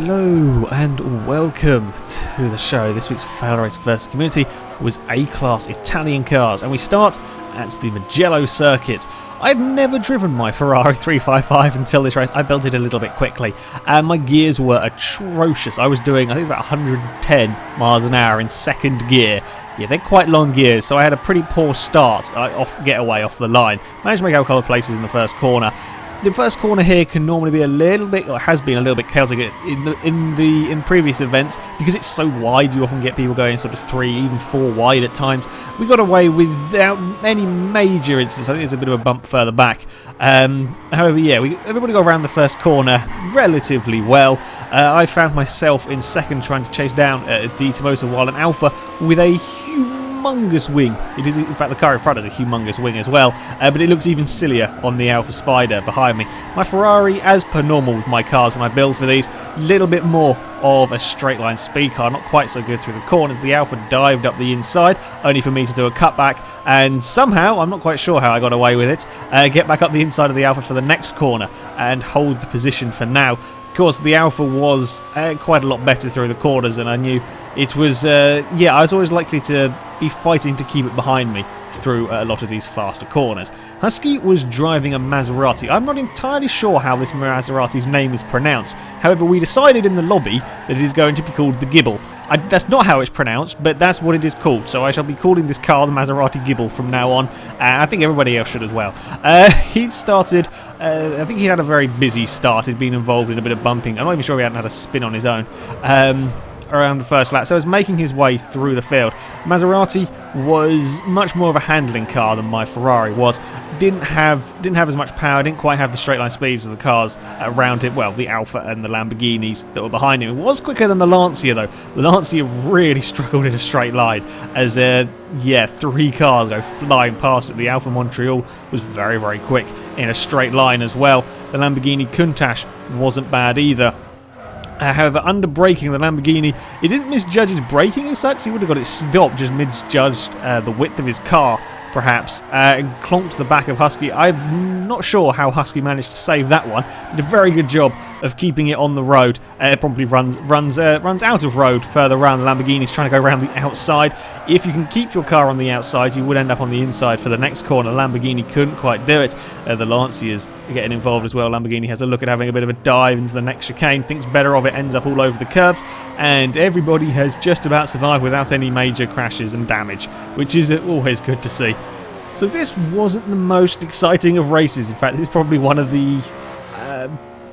Hello and welcome to the show. This week's FailRace vs Community was A-Class Italian cars, and we start at the Mugello circuit. I'd never driven my Ferrari 355 until this race. I built it a little bit quickly, and my gears were atrocious. I was doing, I think it was about 110 miles an hour in second gear. Yeah, they're quite long gears, so I had a pretty poor start, getaway off the line. Managed to make out a couple of places in the first corner. The first corner here can normally be a little bit, or has been a little bit chaotic in previous events, because it's so wide. You often get people going sort of 3, even 4 wide at times. We got away without any major incidents. I think there's a bit of a bump further back. However, yeah, everybody got around the first corner relatively well. I found myself in second trying to chase down D Tomosa while an Alpha with a humongous wing. It is, in fact, the car in front has a humongous wing as well, but it looks even sillier on the Alpha Spider behind me. My Ferrari, as per normal with my cars when I build for these, a little bit more of a straight line speed car, not quite so good through the corners. The Alpha dived up the inside, only for me to do a cutback, and somehow, I'm not quite sure how I got away with it, get back up the inside of the Alpha for the next corner and hold the position for now. Of course, the Alpha was quite a lot better through the corners, and I knew it was, I was always likely to be fighting to keep it behind me through a lot of these faster corners. Husky was driving a Maserati. I'm not entirely sure how this Maserati's name is pronounced. However, we decided in the lobby that it is going to be called the Gibble. That's not how it's pronounced, but that's what it is called. So I shall be calling this car the Maserati Gibble from now on. I think everybody else should as well. He started, I think he had a very busy start. He'd been involved in a bit of bumping. I'm not even sure he hadn't had a spin on his own. Around the first lap, so he was making his way through the field. Maserati was much more of a handling car than my Ferrari was. Didn't have as much power, didn't quite have the straight line speeds of the cars around it. Well, the Alpha and the Lamborghinis that were behind him. It was quicker than the Lancia though. The Lancia really struggled in a straight line, as 3 cars go flying past it. The Alpha Montreal was very, very quick in a straight line as well. The Lamborghini Countach wasn't bad either. However, under braking, the Lamborghini, he didn't misjudge his braking as such. He would have got it stopped, just misjudged the width of his car, perhaps, and clonked the back of Husky. I'm not sure how Husky managed to save that one. Did a very good job of keeping it on the road. It probably runs out of road further around. The Lamborghini's trying to go around the outside. If you can keep your car on the outside, you would end up on the inside for the next corner. Lamborghini couldn't quite do it. The Lancias are getting involved as well. Lamborghini has a look at having a bit of a dive into the next chicane, thinks better of it, ends up all over the curbs, and everybody has just about survived without any major crashes and damage, which is always good to see. So this wasn't the most exciting of races. In fact, it's probably one of the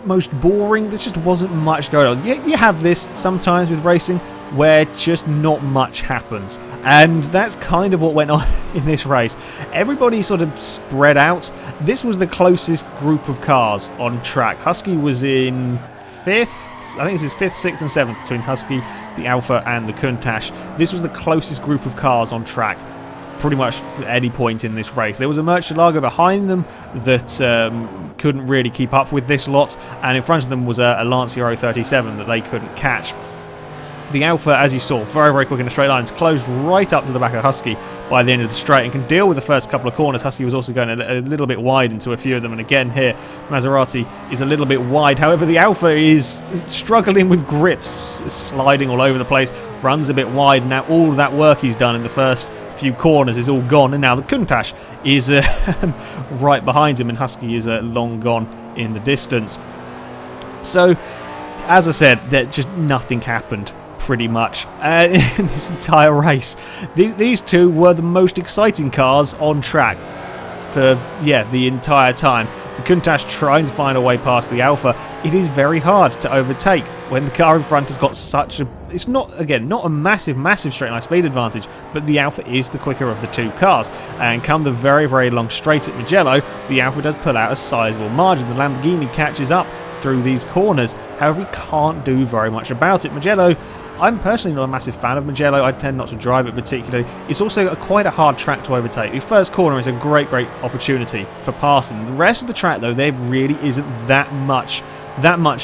most boring. There just wasn't much going on. You have this sometimes with racing where just not much happens, and that's kind of what went on in this race. Everybody sort of spread out. This was the closest group of cars on track. Husky was in 5th. I think this is 5th, 6th and 7th between Husky, the Alpha and the Countach. This was the closest group of cars on track pretty much at any point in this race. There was a Murcielago behind them that couldn't really keep up with this lot, and in front of them was a Lancia 037 that they couldn't catch. The Alpha, as you saw, very, very quick in the straight lines, closed right up to the back of Husky by the end of the straight and can deal with the first couple of corners. Husky was also going a little bit wide into a few of them, and again here, Maserati is a little bit wide. However, the Alpha is struggling with grips, sliding all over the place, runs a bit wide. Now all of that work he's done in the first few corners is all gone, and now the Countach is right behind him, and Husky is long gone in the distance. So, as I said, that just nothing happened pretty much in this entire race. These two were the most exciting cars on track for the entire time. The Countach trying to find a way past the Alpha. It is very hard to overtake when the car in front has got such a... It's not a massive straight line speed advantage, but the Alpha is the quicker of the two cars. And come the very, very long straight at Mugello, the Alpha does pull out a sizable margin. The Lamborghini catches up through these corners. However, he can't do very much about it. Mugello, I'm personally not a massive fan of Mugello. I tend not to drive it particularly. It's also quite a hard track to overtake. The first corner is a great opportunity for passing. The rest of the track, though, there really isn't that much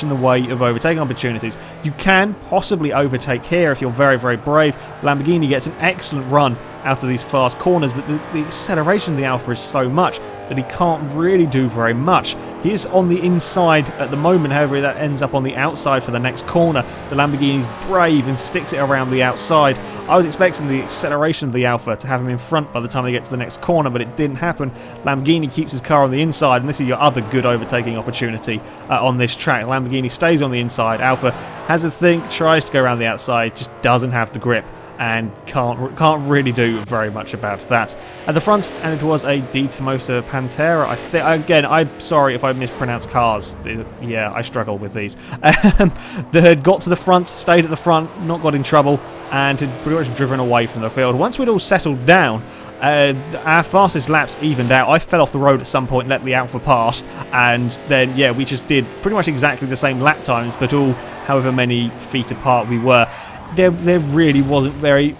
in the way of overtaking opportunities. You can possibly overtake here if you're very, very brave. Lamborghini gets an excellent run out of these fast corners, but the acceleration of the Alpha is so much that he can't really do very much. He is on the inside at the moment, however that ends up on the outside for the next corner. The Lamborghini's brave and sticks it around the outside. I was expecting the acceleration of the Alfa to have him in front by the time they get to the next corner, but it didn't happen. Lamborghini keeps his car on the inside, and this is your other good overtaking opportunity on this track. Lamborghini stays on the inside. Alfa has a think, tries to go around the outside, just doesn't have the grip, and can't really do very much about that. At the front, and it was a Motor Pantera. I think, again, I'm sorry if I mispronounce cars. Yeah, I struggle with these. That had got to the front, stayed at the front, not got in trouble, and had pretty much driven away from the field. Once we'd all settled down, our fastest laps evened out. I fell off the road at some point and let the Alfa pass, and then, yeah, we just did pretty much exactly the same lap times, but all however many feet apart we were. There really wasn't very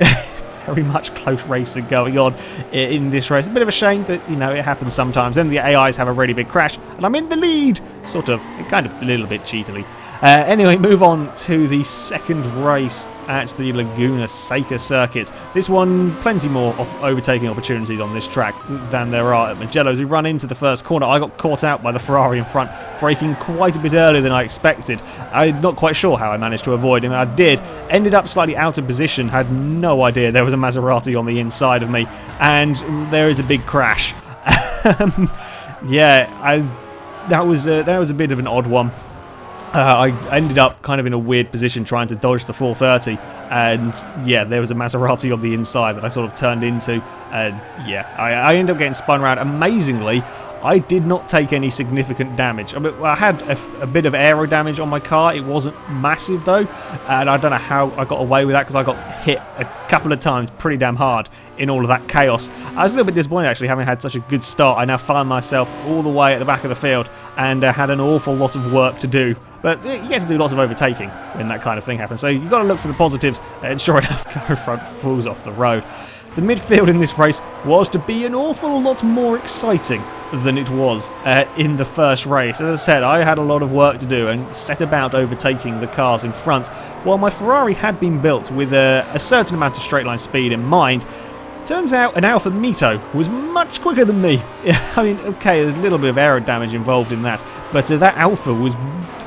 much close racing going on in this race. A bit of a shame, but you know, it happens sometimes. Then the AIs have a really big crash, and I'm in the lead, sort of, kind of a little bit cheatily. Anyway, move on to the second race at the Laguna Seca circuit. This one, plenty more overtaking opportunities on this track than there are at Mugello's. We run into the first corner. I got caught out by the Ferrari in front, braking quite a bit earlier than I expected. I'm not quite sure how I managed to avoid him. I did. Ended up slightly out of position, had no idea there was a Maserati on the inside of me, and there is a big crash. Yeah, that was a bit of an odd one. I ended up kind of in a weird position trying to dodge the 430, and yeah, there was a Maserati on the inside that I sort of turned into, and yeah, I ended up getting spun around. Amazingly, I did not take any significant damage. I mean, I had a bit of aero damage on my car. It wasn't massive though, and I don't know how I got away with that because I got hit a couple of times pretty damn hard in all of that chaos. I was a little bit disappointed actually, having had such a good start. I now found myself all the way at the back of the field and had an awful lot of work to do. But you get to do lots of overtaking when that kind of thing happens. So you've got to look for the positives, and sure enough, car in front falls off the road. The midfield in this race was to be an awful lot more exciting than it was in the first race. As I said, I had a lot of work to do and set about overtaking the cars in front. While my Ferrari had been built with a certain amount of straight line speed in mind, turns out an Alfa Mito was much quicker than me. I mean, okay, there's a little bit of aero damage involved in that, but that Alfa was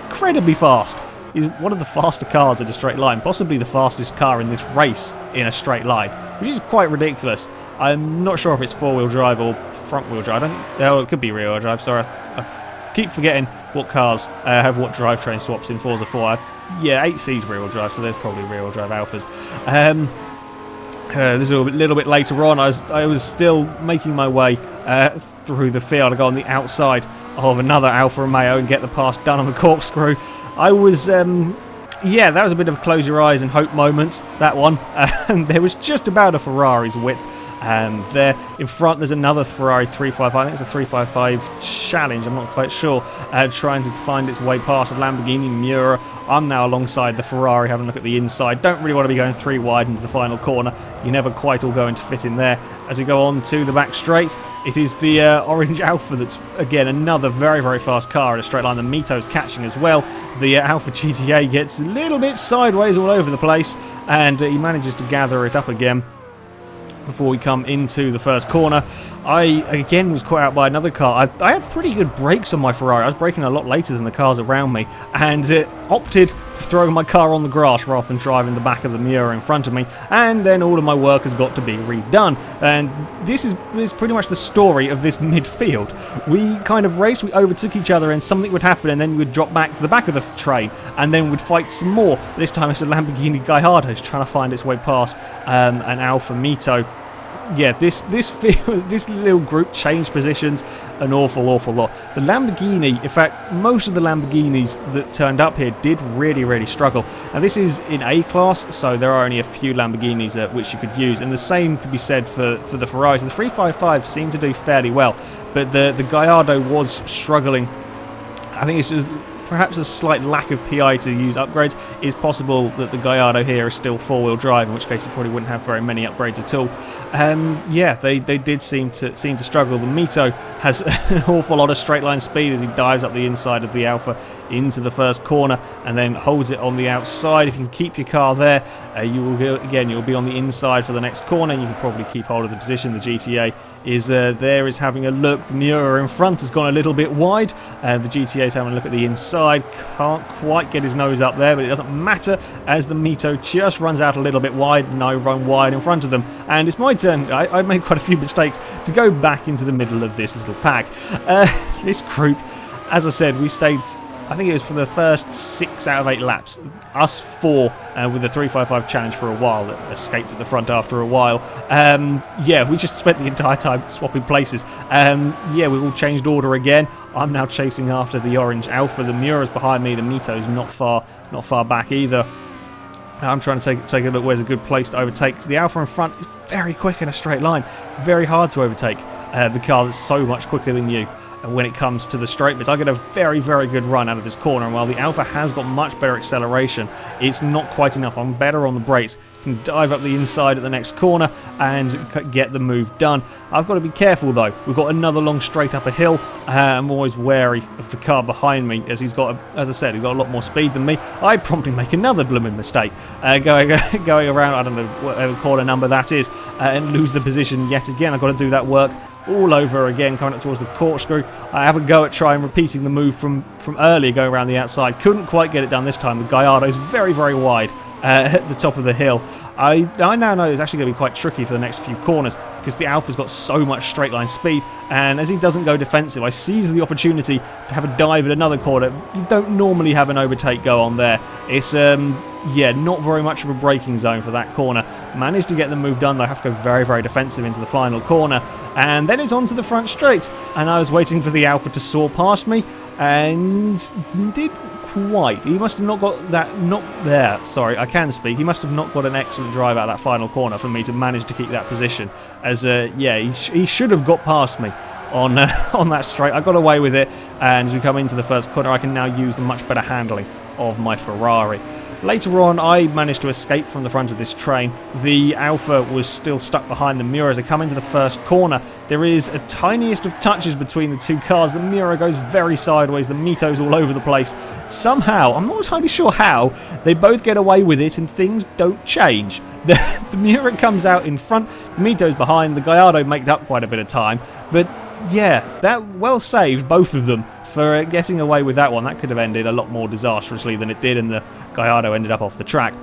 incredibly fast. He's one of the faster cars in a straight line, possibly the fastest car in this race in a straight line, which is quite ridiculous. I'm not sure if it's four-wheel drive or front-wheel drive. It could be rear-wheel drive. Sorry, I keep forgetting what cars have what drivetrain swaps in Forza 4. Yeah, 8C's rear-wheel drive, so there's probably rear-wheel drive Alphas. This is a little bit later on. I was still making my way through the field. I got on the outside of another Alfa Romeo and get the pass done on the corkscrew. I was, yeah, that was a bit of a close your eyes and hope moment, that one. There was just about a Ferrari's width. There in front, there's another Ferrari 355. I think it's a 355 Challenge. I'm not quite sure. Trying to find its way past a Lamborghini Miura. I'm now alongside the Ferrari, having a look at the inside. Don't really want to be going three wide into the final corner. You're never quite all going to fit in there. As we go on to the back straight, it is the orange Alfa that's, again, another very, very fast car in a straight line. The Mito's catching as well. The Alfa GTA gets a little bit sideways all over the place, and he manages to gather it up again before we come into the first corner. I, again, was caught out by another car. I had pretty good brakes on my Ferrari. I was braking a lot later than the cars around me, and opted for throwing my car on the grass rather than driving the back of the Miura in front of me, and then all of my work has got to be redone. And this is pretty much the story of this midfield. We kind of raced, we overtook each other, and something would happen, and then we would drop back to the back of the train, and then we'd fight some more. This time it's a Lamborghini Gallardo trying to find its way past an Alfa Mito. Yeah, this little group changed positions an awful lot. The Lamborghini, in fact, most of the Lamborghinis that turned up here did really struggle. Now this is in A class, so there are only a few Lamborghinis which you could use, and the same could be said for the Ferraris. The 355 seemed to do fairly well, but the Gallardo was struggling. I think it's just perhaps a slight lack of PI to use upgrades. It's possible that the Gallardo here is still four-wheel drive, in which case you probably wouldn't have very many upgrades at all. Yeah, they did seem to struggle. The Mito has an awful lot of straight line speed as he dives up the inside of the Alfa into the first corner and then holds it on the outside. If you can keep your car there, you'll be on the inside for the next corner, and you can probably keep hold of the position. The GTA is there is having a look. The Miura in front has gone a little bit wide. The GTA is having a look at the inside. Can't quite get his nose up there, but it doesn't matter as the Mito just runs out a little bit wide, and I run wide in front of them. And it's my turn. I made quite a few mistakes to go back into the middle of this little pack. This group, as I said, we stayed, I think it was for the first 6 out of 8 laps. Us 4 with the 355 challenge for a while that escaped at the front after a while. Yeah, we just spent the entire time swapping places. Yeah, we all changed order again. I'm now chasing after the orange Alpha. The Miura's behind me. The Mito's not far back either. I'm trying to take a look where's a good place to overtake. The Alpha in front is very quick in a straight line. It's very hard to overtake the car that's so much quicker than you. And when it comes to the straight bits, I get a very, very good run out of this corner. And while the Alpha has got much better acceleration, it's not quite enough. I'm better on the brakes. Can dive up the inside at the next corner and get the move done. I've got to be careful though. We've got another long straight up a hill. I'm always wary of the car behind me as he's got, as I said, he's got a lot more speed than me. I promptly make another blooming mistake going around, I don't know whatever corner number that is, and lose the position yet again. I've got to do that work all over again, coming up towards the corkscrew. I have a go at trying repeating the move from earlier, going around the outside. Couldn't quite get it done this time. The Gallardo's very, very wide at the top of the hill. I now know it's actually going to be quite tricky for the next few corners because the Alpha's got so much straight line speed, and as he doesn't go defensive, I seize the opportunity to have a dive at another corner. You don't normally have an overtake go on there. It's yeah, not very much of a braking zone for that corner. Managed to get the move done though. I have to go very, very defensive into the final corner, and then it's onto the front straight, and I was waiting for the Alpha to soar past me, and did quite. He must have not got that, not there, sorry, I can speak. He must have not got an excellent drive out of that final corner for me to manage to keep that position. As, yeah, he should have got past me on that straight. I got away with it, and as we come into the first corner, I can now use the much better handling of my Ferrari. Later on, I managed to escape from the front of this train. The Alpha was still stuck behind the Miura as I come into the first corner. There is a tiniest of touches between the two cars. The Miura goes very sideways. The Mito's all over the place. Somehow, I'm not entirely sure how, they both get away with it and things don't change. The Miura comes out in front. The Mito's behind. The Gallardo made up quite a bit of time. But yeah, that well saved both of them for getting away with that one. That could have ended a lot more disastrously than it did, and the Gallardo ended up off the track.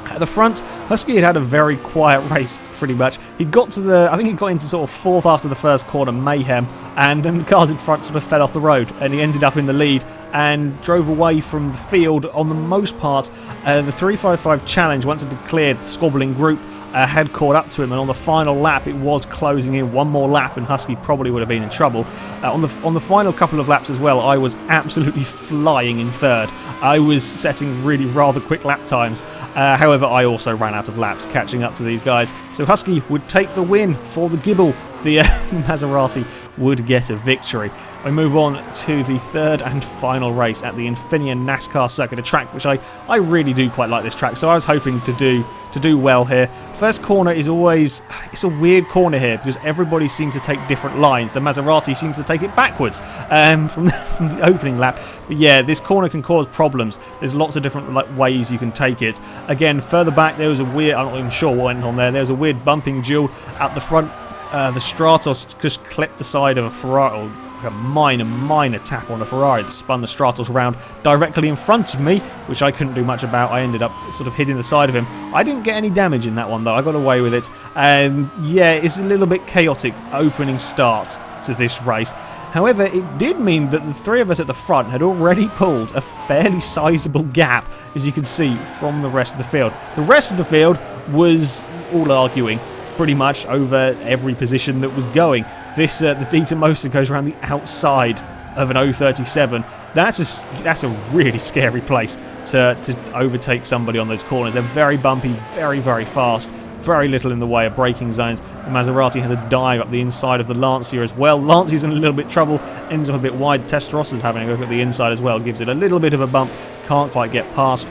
At the front, Husky had a very quiet race, pretty much. He got to the, I think he got into sort of 4th after the first corner mayhem, and then the cars in front sort of fell off the road, and he ended up in the lead and drove away from the field on the most part. The 355 challenge, once it declared, the squabbling group had caught up to him, and on the final lap it was closing in. One more lap and Husky probably would have been in trouble. On the final couple of laps as well, I was absolutely flying in 3rd. I was setting really rather quick lap times. However, I also ran out of laps catching up to these guys. So Husky would take the win for the Gibble. The Maserati would get a victory. We move on to the 3rd and final race at the Infineon NASCAR circuit, a track which I really do quite like this track, so I was hoping to do well here. First corner is always, it's a weird corner here because everybody seems to take different lines. The Maserati seems to take it backwards from the opening lap. But yeah, this corner can cause problems. There's lots of different ways you can take it. Again, further back there was a weird, I'm not even sure what went on there. There was a weird bumping duel at the front. The Stratos just clipped the side of a Ferrari, or a minor tap on a Ferrari that spun the Stratos around directly in front of me, which I couldn't do much about. I ended up sort of hitting the side of him. I didn't get any damage in that one though. I got away with it. Yeah, it's a little bit chaotic opening start to this race. However, it did mean that the three of us at the front had already pulled a fairly sizable gap, as you can see, from the rest of the field. The rest of the field was all arguing pretty much over every position that was going. This the Ditamosa goes around the outside of an 037. That's a really scary place to overtake somebody on those corners. They're very bumpy, very, very fast. Very little in the way of braking zones. The Maserati has a dive up the inside of the Lancia as well. Lancia's in a little bit trouble, ends up a bit wide. Testarosa's having a look at the inside as well, gives it a little bit of a bump, can't quite get past.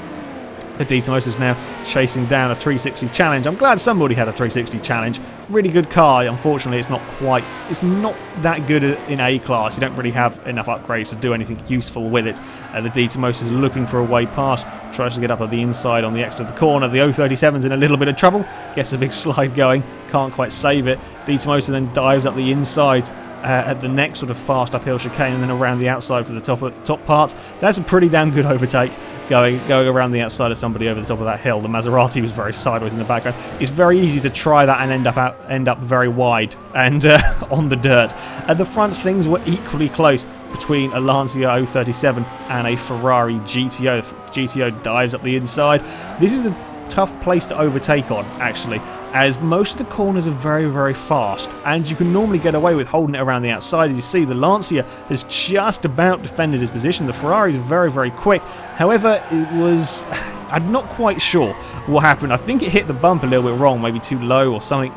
The Ditamosa's now chasing down a 360 challenge. I'm glad somebody had a 360 challenge. Really good car. Unfortunately, it's not that good in A class. You don't really have enough upgrades to do anything useful with it. The Ditamosa's looking for a way past. Tries to get up at the inside on the exit of the corner. The 037's in a little bit of trouble. Gets a big slide going. can't quite save it. Dietermoser then dives up the inside at the next sort of fast uphill chicane, and then around the outside for the top part. That's a pretty damn good overtake, going around the outside of somebody over the top of that hill. The Maserati was very sideways in the background. It's very easy to try that and end up very wide and on the dirt. At the front, things were equally close between a Lancia 037 and a Ferrari GTO. GTO dives up the inside. This is a tough place to overtake on, actually, as most of the corners are very, very fast, and you can normally get away with holding it around the outside. As you see, the Lancia has just about defended his position. The Ferrari is very, very quick. However, I'm not quite sure what happened. I think it hit the bump a little bit wrong, maybe too low or something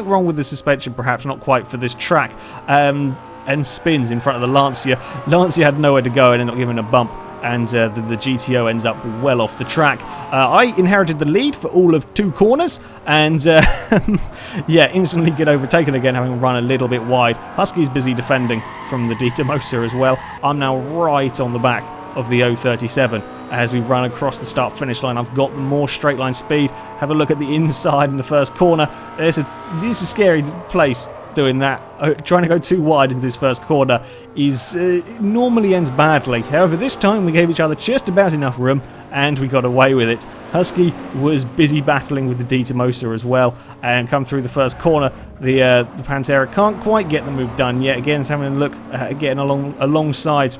wrong with the suspension, perhaps not quite for this track, and spins in front of the Lancia. Lancia had nowhere to go and ended up giving a bump, and the GTO ends up well off the track. I inherited the lead for all of 2 corners, and yeah, instantly get overtaken again, having run a little bit wide. Husky's busy defending from the Dietermoser as well. I'm now right on the back of the 037 as we run across the start-finish line. I've got more straight line speed. Have a look at the inside in the first corner. This is a scary place doing that. Trying to go too wide into this first corner normally ends badly. However, this time we gave each other just about enough room and we got away with it. Husky was busy battling with the Dietermoser as well, and come through the first corner. The Pantera can't quite get the move done yet. Again, it's having a look at getting alongside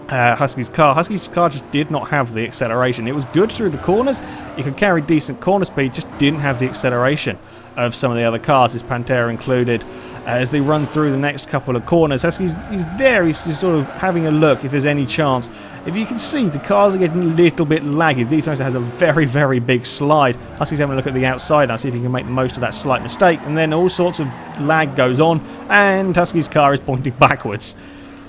Husky's car. Husky's car just did not have the acceleration. It was good through the corners. It could carry decent corner speed, just didn't have the acceleration of some of the other cars, this Pantera included. As they run through the next couple of corners, Husky's there. He's sort of having a look if there's any chance. If you can see, the cars are getting a little bit laggy. Dietermoser has a very, very big slide. Husky's having a look at the outside now, see if he can make the most of that slight mistake, and then all sorts of lag goes on, and Husky's car is pointing backwards.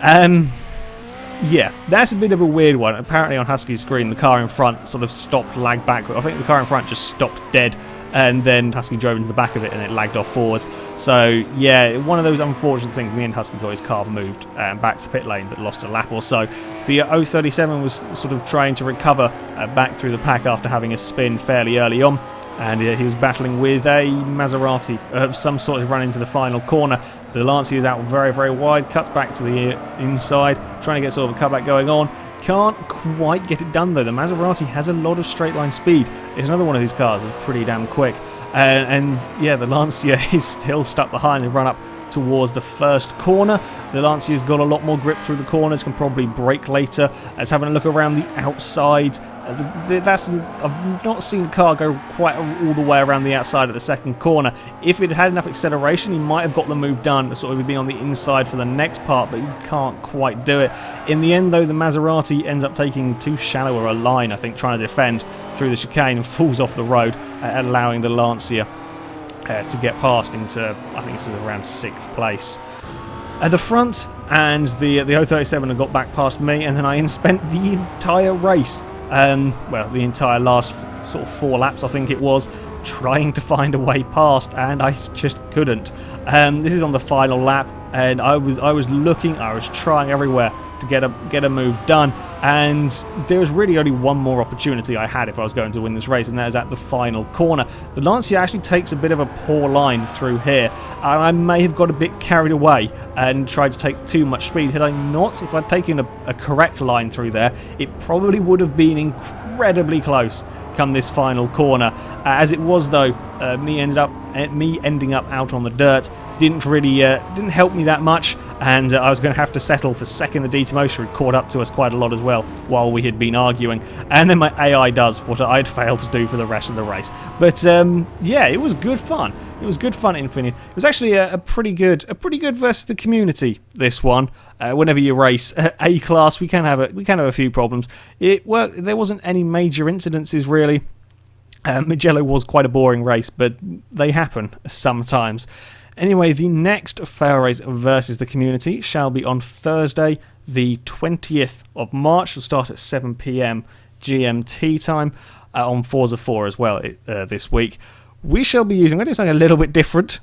Yeah, that's a bit of a weird one. Apparently on Husky's screen, the car in front sort of stopped, lagged backward. I think the car in front just stopped dead, and then Husky drove into the back of it and it lagged off forward. So yeah, one of those unfortunate things. In the end, Husky got his car moved back to the pit lane, but lost a lap or so. The 037 was sort of trying to recover back through the pack after having a spin fairly early on, and he was battling with a Maserati of some sort of run into the final corner. The Lancia is out very, very wide, cuts back to the inside, trying to get sort of a cutback going on. Can't quite get it done though. The Maserati has a lot of straight line speed. It's another one of these cars that's pretty damn quick. And yeah, the Lancia is still stuck behind and run up towards the first corner. The Lancia's got a lot more grip through the corners, can probably brake later. As having a look around the outside, I've not seen the car go quite all the way around the outside of the second corner. If it had enough acceleration, he might have got the move done, sort of being on the inside for the next part, but he can't quite do it. In the end, though, the Maserati ends up taking too shallow a line, I think, trying to defend through the chicane, and falls off the road, allowing the Lancia to get past into, I think this is around 6th place. At the front, and the 037 had got back past me, and then I spent the entire race, well, the entire last sort of 4 laps, I think it was, trying to find a way past, and I just couldn't. This is on the final lap, and I was looking, I was trying everywhere to get a move done, and there was really only one more opportunity I had if I was going to win this race, and that is at the final corner. The Lancia actually takes a bit of a poor line through here, and I may have got a bit carried away and tried to take too much speed. Had I not, if I'd taken a correct line through there, it probably would have been incredibly close come this final corner. As it was though, me ending up out on the dirt didn't help me that much, and I was going to have to settle for second. The Dietermoser had caught up to us quite a lot as well while we had been arguing, and then my AI does what I'd failed to do for the rest of the race. But yeah, it was good fun. It was good fun at Infinity. It was actually a pretty good versus the community. This one, whenever you race A class, we can have a few problems. It worked. There wasn't any major incidences really. Mugello was quite a boring race, but they happen sometimes. Anyway, the next FailRace versus the community shall be on Thursday, the 20th of March. It'll start at 7 PM GMT time on Forza 4 as well this week. we shall be using, we're going to do something a little bit different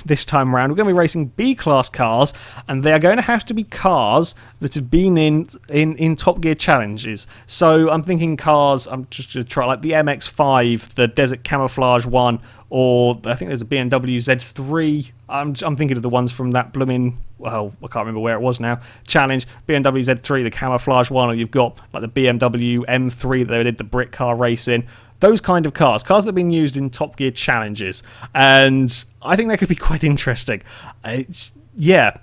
this time around. We're going to be racing B-class cars, and they are going to have to be cars that have been in Top Gear challenges. So I'm thinking cars, I'm just going to try like the MX-5, the Desert Camouflage one, or I think there's a BMW Z3. I'm thinking of the ones from that blooming, well, I can't remember where it was now, challenge. BMW Z3, the Camouflage one, or you've got like the BMW M3 that they did the brick car race in. Those kind of cars that have been used in Top Gear challenges. And I think that could be quite interesting. It's an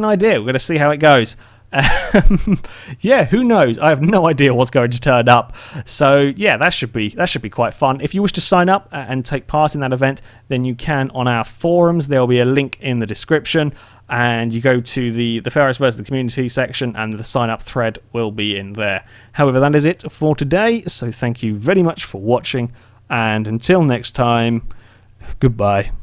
idea. We're going to see how it goes. Yeah, who knows? I have no idea what's going to turn up. So yeah, that should be quite fun. If you wish to sign up and take part in that event, then you can on our forums. There will be a link in the description, and you go to the FailRace versus the community section, and the sign up thread will be in there. However, that is it for today. So thank you very much for watching, and until next time, goodbye.